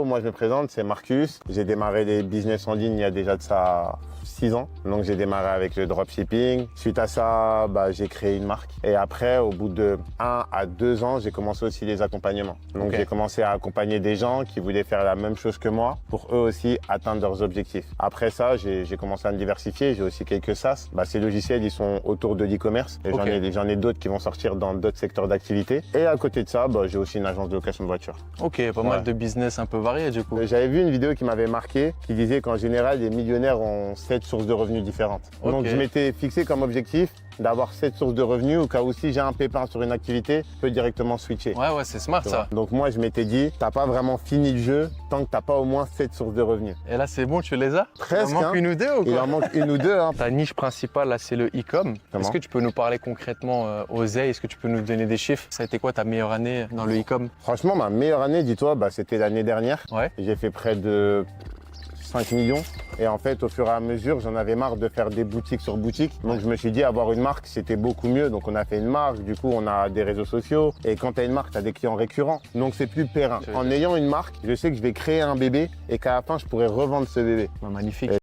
moi je me présente, c'est Marcus. J'ai démarré des business en ligne il y a déjà de ça 6 ans. Donc j'ai démarré avec le dropshipping. Suite à ça, j'ai créé une marque. Et après, au bout de 1 à 2 ans, j'ai commencé aussi les accompagnements. Donc j'ai commencé à accompagner des gens qui voulaient faire la même chose que moi pour eux aussi atteindre leurs objectifs. Après ça, j'ai commencé à me diversifier. J'ai aussi quelques SaaS. Ces logiciels, ils sont autour de l'e-commerce. Et j'en ai d'autres qui vont sortir dans d'autres secteurs d'activité. Et à côté de ça, j'ai aussi une agence de location de voitures. Ok, pas mal de business un peu variés du coup. J'avais vu une vidéo qui m'avait marqué, qui disait qu'en général, les millionnaires ont 7 sources de revenus différentes. Donc je m'étais fixé comme objectif d'avoir 7 sources de revenus au cas où si j'ai un pépin sur une activité, je peux directement switcher. Ouais, c'est smart ça. Donc moi, je m'étais dit, t'as pas vraiment fini le jeu tant que t'as pas au moins 7 sources de revenus. Et là, c'est bon, tu les as? Presque. Il en manque une ou deux ou quoi? Il en manque une ou deux. Ta niche principale, là, c'est le e-com. Est-ce que tu peux nous parler concrètement Osei? Est-ce que tu peux nous donner des chiffres? Ça a été quoi ta meilleure année dans le e-com? Franchement, ma meilleure année, dis-toi, c'était l'année dernière. Ouais. J'ai fait près de 5 millions. Et en fait, au fur et à mesure, j'en avais marre de faire des boutiques sur boutiques. Donc, je me suis dit, avoir une marque, c'était beaucoup mieux. Donc, on a fait une marque. Du coup, on a des réseaux sociaux. Et quand tu as une marque, tu as des clients récurrents. Donc, c'est plus périn. En ayant une marque, je sais que je vais créer un bébé et qu'à la fin, je pourrai revendre ce bébé. Magnifique.